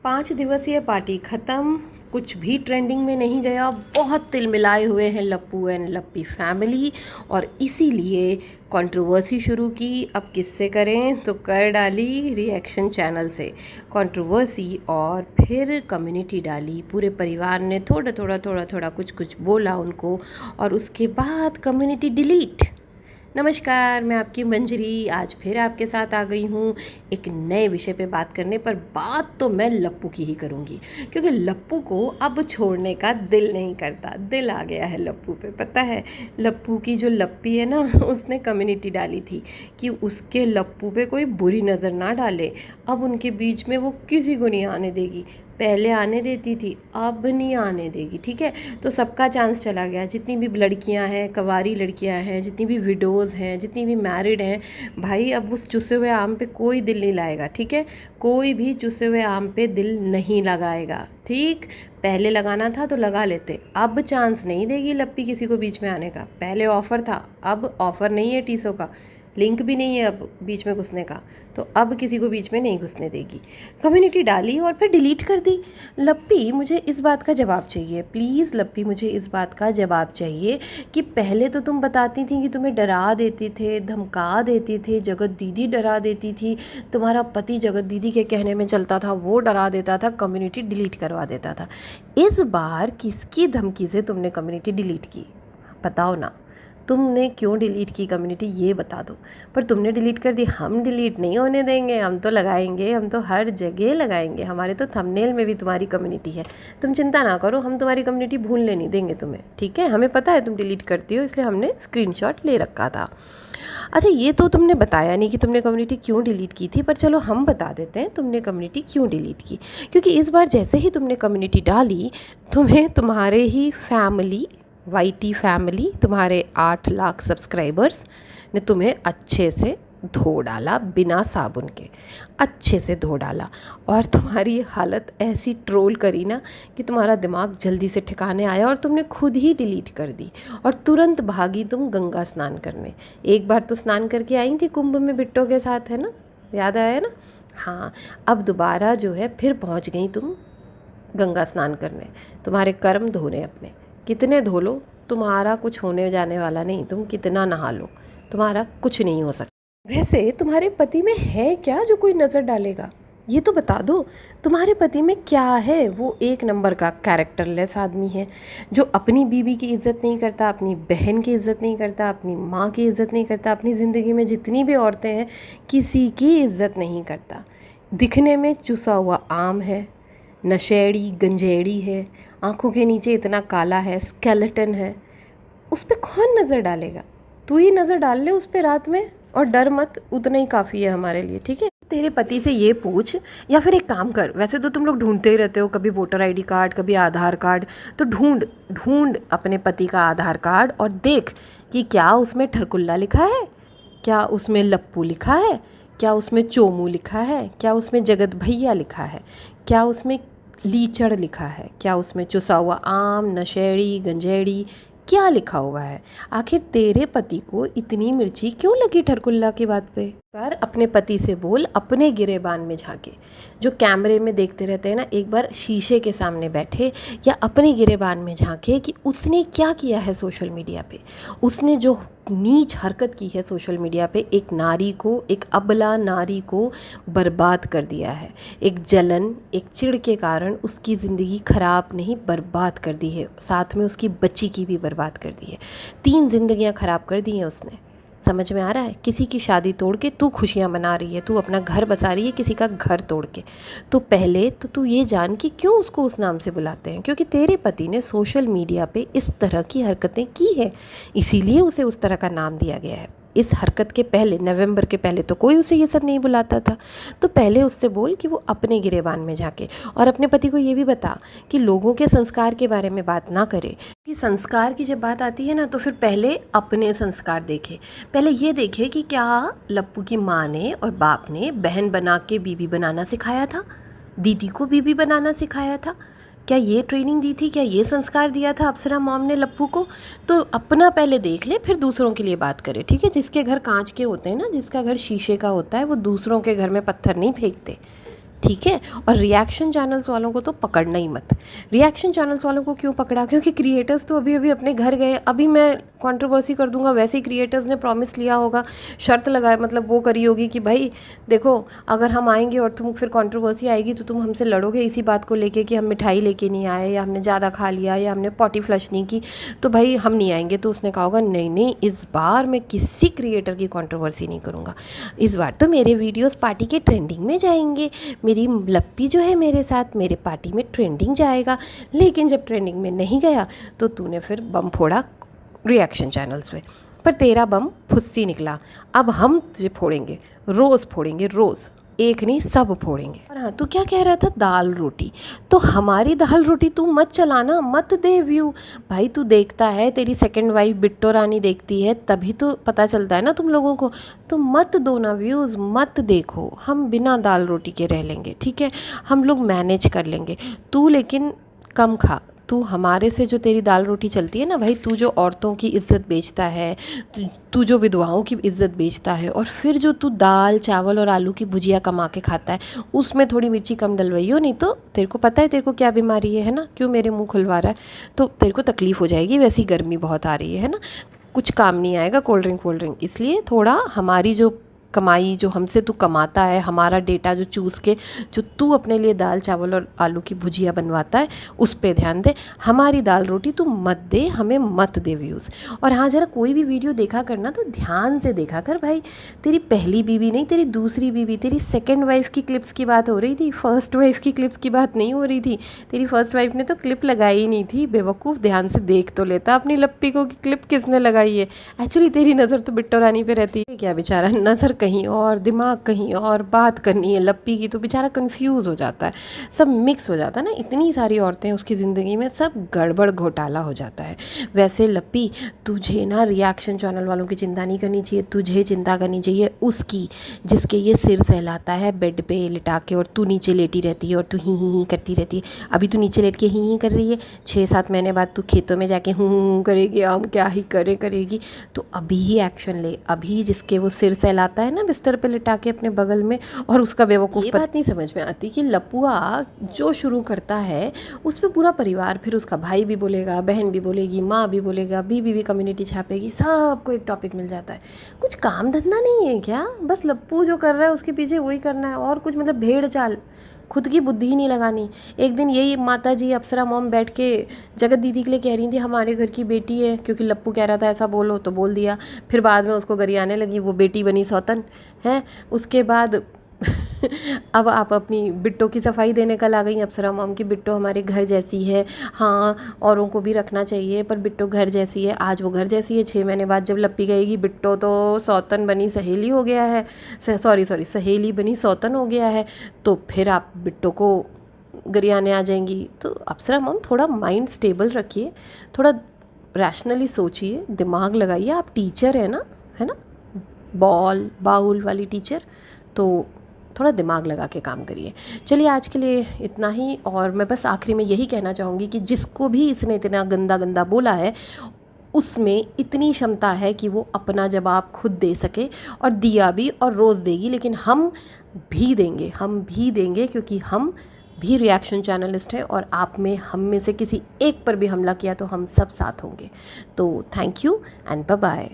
5 दिवसीय पार्टी ख़त्म। कुछ भी ट्रेंडिंग में नहीं गया। बहुत तिलमिलाए हुए हैं लप्पू एंड लप्पी फैमिली और इसीलिए कंट्रोवर्सी शुरू की। अब किससे करें तो कर डाली रिएक्शन चैनल से कंट्रोवर्सी और फिर कम्युनिटी डाली। पूरे परिवार ने थोड़ा कुछ कुछ बोला उनको और उसके बाद कम्युनिटी डिलीट। नमस्कार, मैं आपकी मंजरी आज फिर आपके साथ आ गई हूँ एक नए विषय पे बात करने। पर बात तो मैं लप्पू की ही करूँगी क्योंकि लप्पू को अब छोड़ने का दिल नहीं करता। दिल आ गया है लप्पू पे। पता है लप्पू की जो लप्पी है ना, उसने कम्युनिटी डाली थी कि उसके लप्पू पे कोई बुरी नज़र ना डाले। अब उनके बीच में वो किसी को नहीं आने देगी। पहले आने देती थी, अब नहीं आने देगी। ठीक है, तो सबका चांस चला गया। जितनी भी लड़कियां हैं, कवारी लड़कियां हैं, जितनी भी विडोज़ हैं, जितनी भी मैरिड हैं, भाई अब उस चुसे हुए आम पे कोई दिल नहीं लाएगा। ठीक है, कोई भी चुसे हुए आम पे दिल नहीं लगाएगा। ठीक, पहले लगाना था तो लगा लेते, अब चांस नहीं देगी लप्पी किसी को बीच में आने का। पहले ऑफ़र था, अब ऑफ़र नहीं है टीसों का, लिंक भी नहीं है अब बीच में घुसने का, तो अब किसी को बीच में नहीं घुसने देगी। कम्युनिटी डाली और फिर डिलीट कर दी। लप्पी मुझे इस बात का जवाब चाहिए, प्लीज़ लप्पी मुझे इस बात का जवाब चाहिए कि पहले तो तुम बताती थी कि तुम्हें डरा देते थे, धमका देते थे, जगत दीदी डरा देती थी, तुम्हारा पति जगत दीदी के कहने में चलता था, वो डरा देता था, कम्युनिटी डिलीट करवा देता था। इस बार किसकी धमकी से तुमने कम्युनिटी डिलीट की? बताओ ना, तुमने क्यों डिलीट की कम्युनिटी, ये बता दो। पर तुमने डिलीट कर दी, हम डिलीट नहीं होने देंगे, हम तो लगाएंगे, हम तो हर जगह लगाएंगे। हमारे तो थंबनेल में भी तुम्हारी कम्युनिटी है, तुम चिंता ना करो, हम तुम्हारी कम्युनिटी भूलने नहीं देंगे तुम्हें। ठीक है, हमें पता है तुम डिलीट करती हो, इसलिए हमने स्क्रीनशॉट ले रखा था। अच्छा, ये तो तुमने बताया नहीं कि तुमने कम्युनिटी क्यों डिलीट की थी, पर चलो हम बता देते हैं तुमने कम्युनिटी क्यों डिलीट की। क्योंकि इस बार जैसे ही तुमने कम्युनिटी डाली, तुम्हें तुम्हारे ही फैमिली, वाईटी फैमिली, तुम्हारे 8 लाख सब्सक्राइबर्स ने तुम्हें अच्छे से धो डाला, बिना साबुन के अच्छे से धो डाला। और तुम्हारी हालत ऐसी ट्रोल करी ना कि तुम्हारा दिमाग जल्दी से ठिकाने आया और तुमने खुद ही डिलीट कर दी और तुरंत भागी तुम गंगा स्नान करने। एक बार तो स्नान करके आई थी कुंभ में बिट्टो के साथ, है ना, याद आया ना? हाँ, अब दोबारा जो है फिर पहुंच गई तुम गंगा स्नान करने, तुम्हारे कर्म धोने अपने। कितने धो लो, तुम्हारा कुछ होने जाने वाला नहीं। तुम कितना नहा लो, तुम्हारा कुछ नहीं हो सकता। वैसे तुम्हारे पति में है क्या जो कोई नज़र डालेगा? ये तो बता दो, तुम्हारे पति में क्या है? वो एक नंबर का कैरेक्टरलेस आदमी है जो अपनी बीवी की इज़्ज़त नहीं करता, अपनी बहन की इज़्ज़त नहीं करता, अपनी माँ की इज़्ज़त नहीं करता, अपनी ज़िंदगी में जितनी भी औरतें हैं किसी की इज़्ज़त नहीं करता। दिखने में चुसा हुआ आम है, नशेड़ी गंजेड़ी है, आँखों के नीचे इतना काला है, स्केलेटन है। उस पर कौन नज़र डालेगा? तू ही नज़र डाल ले उस पर रात में, और डर मत, उतना ही काफ़ी है हमारे लिए। ठीक है, तेरे पति से ये पूछ, या फिर एक काम कर, वैसे तो तुम लोग ढूंढते ही रहते हो, कभी वोटर आईडी कार्ड, कभी आधार कार्ड, तो ढूंढ ढूंढ अपने पति का आधार कार्ड और देख कि क्या उसमें ठरकुल्ला लिखा है, क्या उसमें लप्पू लिखा है, क्या उसमें चोमू लिखा है, क्या उसमें जगत भैया लिखा है, क्या उसमें लीचड़ लिखा है, क्या उसमें चुसा हुआ आम, नशेड़ी गंजेड़ी, क्या लिखा हुआ है? आखिर तेरे पति को इतनी मिर्ची क्यों लगी ठरकुल्ला की बात पे? पर अपने पति से बोल, अपने गिरेबान में झांके, जो कैमरे में देखते रहते हैं ना, एक बार शीशे के सामने बैठे या अपने गिरेबान में झांके कि उसने क्या किया है सोशल मीडिया पे। उसने जो नीच हरकत की है सोशल मीडिया पे, एक नारी को, एक अबला नारी को बर्बाद कर दिया है। एक जलन, एक चिढ़ के कारण उसकी ज़िंदगी ख़राब नहीं, बर्बाद कर दी है, साथ में उसकी बच्ची की भी बर्बाद कर दी है। 3 ज़िंदगियां ख़राब कर दी हैं उसने। समझ में आ रहा है? किसी की शादी तोड़ के तू खुशियाँ मना रही है, तू अपना घर बसा रही है किसी का घर तोड़ के। तो पहले तो तू ये जान कि क्यों उसको उस नाम से बुलाते हैं, क्योंकि तेरे पति ने सोशल मीडिया पे इस तरह की हरकतें की है, इसीलिए उसे उस तरह का नाम दिया गया है। इस हरकत के पहले, नवंबर के पहले तो कोई उसे ये सब नहीं बुलाता था। तो पहले उससे बोल कि वो अपने गिरेबान में झांके, और अपने पति को ये भी बता कि लोगों के संस्कार के बारे में बात ना करे। कि संस्कार की जब बात आती है ना, तो फिर पहले अपने संस्कार देखे। पहले ये देखे कि क्या लप्पू की माँ ने और बाप ने बहन बना के बीबी बनाना सिखाया था, दीदी को बीबी बनाना सिखाया था? क्या ये ट्रेनिंग दी थी? क्या ये संस्कार दिया था अप्सरा मॉम ने लप्पू को? तो अपना पहले देख ले, फिर दूसरों के लिए बात करे। ठीक है, जिसके घर कांच के होते हैं ना, जिसका घर शीशे का होता है, वो दूसरों के घर में पत्थर नहीं फेंकते। ठीक है। और रिएक्शन चैनल्स वालों को तो पकड़ना ही मत। रिएक्शन चैनल्स वालों को क्यों पकड़ा? क्योंकि क्रिएटर्स तो अभी अभी अपने घर गए, अभी मैं कंट्रोवर्सी कर दूंगा, वैसे ही क्रिएटर्स ने प्रॉमिस लिया होगा, शर्त लगाए, मतलब वो करी होगी कि भाई देखो अगर हम आएंगे और तुम फिर कंट्रोवर्सी आएगी तो तुम हमसे लड़ोगे इसी बात को लेके कि हम मिठाई लेके नहीं आए, या हमने ज़्यादा खा लिया, या हमने पॉटी फ्लश नहीं की, तो भाई हम नहीं आएंगे। तो उसने कहा होगा नहीं नहीं, इस बार मैं किसी क्रिएटर की कंट्रोवर्सी नहीं करूँगा, इस बार तो मेरे वीडियोज़ पार्टी के ट्रेंडिंग में जाएंगे, मेरी लप्पी जो है मेरे साथ मेरे पार्टी में ट्रेंडिंग जाएगा। लेकिन जब ट्रेंडिंग में नहीं गया तो तूने फिर बम फोड़ा रिएक्शन चैनल्स पे, पर तेरा बम फुस्सी निकला। अब हम तुझे फोड़ेंगे, रोज़ फोड़ेंगे, रोज़, एक नहीं सब फोड़ेंगे। और हाँ, तू क्या कह रहा था? दाल रोटी, तो हमारी दाल रोटी तू मत चलाना, मत दे व्यू। भाई तू देखता है, तेरी सेकंड वाइफ बिट्टो रानी देखती है, तभी तो पता चलता है ना तुम लोगों को। तो मत दो ना व्यूज़, मत देखो, हम बिना दाल रोटी के रह लेंगे, ठीक है, हम लोग मैनेज कर लेंगे। तू लेकिन कम खा, तू हमारे से जो तेरी दाल रोटी चलती है ना भाई, तू जो औरतों की इज्जत बेचता है, तू जो विधवाओं की इज्जत बेचता है, और फिर जो तू दाल चावल और आलू की भुजिया कमा के खाता है, उसमें थोड़ी मिर्ची कम डलवाइयो, नहीं तो तेरे को पता है तेरे को क्या बीमारी है ना, क्यों मेरे मुंह खुलवा रहा है, तो तेरे को तकलीफ़ हो जाएगी, वैसी गर्मी बहुत आ रही है ना, कुछ काम नहीं आएगा कोल्ड ड्रिंक, इसलिए थोड़ा हमारी जो कमाई जो हमसे तू कमाता है, हमारा डेटा जो चूस के जो तू अपने लिए दाल चावल और आलू की भुजिया बनवाता है, उस पे ध्यान दे। हमारी दाल रोटी तू मत दे, हमें मत दे व्यूज़। और हाँ, ज़रा कोई भी वीडियो देखा करना तो ध्यान से देखा कर भाई। तेरी पहली बीवी नहीं, तेरी दूसरी बीवी, तेरी सेकंड वाइफ की क्लिप्स की बात हो रही थी, फर्स्ट वाइफ की क्लिप्स की बात नहीं हो रही थी। तेरी फर्स्ट वाइफ ने तो क्लिप लगाई ही नहीं थी, बेवकूफ़, ध्यान से देख तो लेता अपनी लप्पी को कि क्लिप किसने लगाई है। एक्चुअली तेरी नज़र तो बिट्टो रानी पे रहती है, क्या बेचारा नज़र कहीं और, दिमाग कहीं और, बात करनी है लप्पी की तो बेचारा कंफ्यूज हो जाता है, सब मिक्स हो जाता है ना, इतनी सारी औरतें उसकी ज़िंदगी में, सब गड़बड़ घोटाला हो जाता है। वैसे लप्पी, तुझे ना रिएक्शन चैनल वालों की चिंता नहीं करनी चाहिए, तुझे चिंता करनी चाहिए उसकी जिसके ये सिर सहलाता है बेड पे लिटा के, और तू नीचे लेटी रहती है और तू ही करती रहती है। अभी तू नीचे लेट के ही कर रही है, 6-7 महीने बाद तू खेतों में जाके हूँ करेगी, हम क्या ही करेगी। तो अभी ही एक्शन ले, अभी जिसके वो सिर सहलाता है ना बिस्तर पे लिटा के अपने बगल में, और उसका बेवकूफ़, ये बात नहीं समझ में आती कि लपुआ जो शुरू करता है उस पर पूरा परिवार, फिर उसका भाई भी बोलेगा, बहन भी बोलेगी, माँ भी बोलेगा, बीवी भी कम्युनिटी छापेगी, सबको एक टॉपिक मिल जाता है। कुछ काम धंधा नहीं है क्या? बस लप्पू जो कर रहा है उसके पीछे वही करना है, और कुछ मतलब भेड़ चाल, खुद की बुद्धि ही नहीं लगानी। एक दिन यही माता जी अप्सरा मॉम बैठ के जगत दीदी के लिए कह रही थी हमारे घर की बेटी है, क्योंकि लप्पू कह रहा था ऐसा बोलो तो बोल दिया, फिर बाद में उसको गरियाने लगी, वो बेटी बनी सौतन है। उसके बाद अब आप अपनी बिट्टो की सफाई देने कल आ गई अप्सरा मॉम की, बिट्टो हमारे घर जैसी है, हाँ औरों को भी रखना चाहिए पर बिट्टो घर जैसी है। आज वो घर जैसी है, 6 महीने बाद जब लप्पी गएगी, बिट्टो तो सौतन बनी सहेली हो गया है, सॉरी सहेली बनी सौतन हो गया है, तो फिर आप बिट्टो को गरियाने आ जाएंगी। तो अप्सरा मॉम थोड़ा माइंड स्टेबल रखिए, थोड़ा रैशनली सोचिए, दिमाग लगाइए, आप टीचर है ना, बॉल बाउल वाली टीचर, तो थोड़ा दिमाग लगा के काम करिए। चलिए आज के लिए इतना ही, और मैं बस आखिरी में यही कहना चाहूँगी कि जिसको भी इसने इतना गंदा बोला है उसमें इतनी क्षमता है कि वो अपना जवाब खुद दे सके, और दिया भी और रोज़ देगी, लेकिन हम भी देंगे क्योंकि हम भी रिएक्शन चैनलिस्ट हैं, और आप में हम में से किसी एक पर भी हमला किया तो हम सब साथ होंगे। तो thank you and bye bye.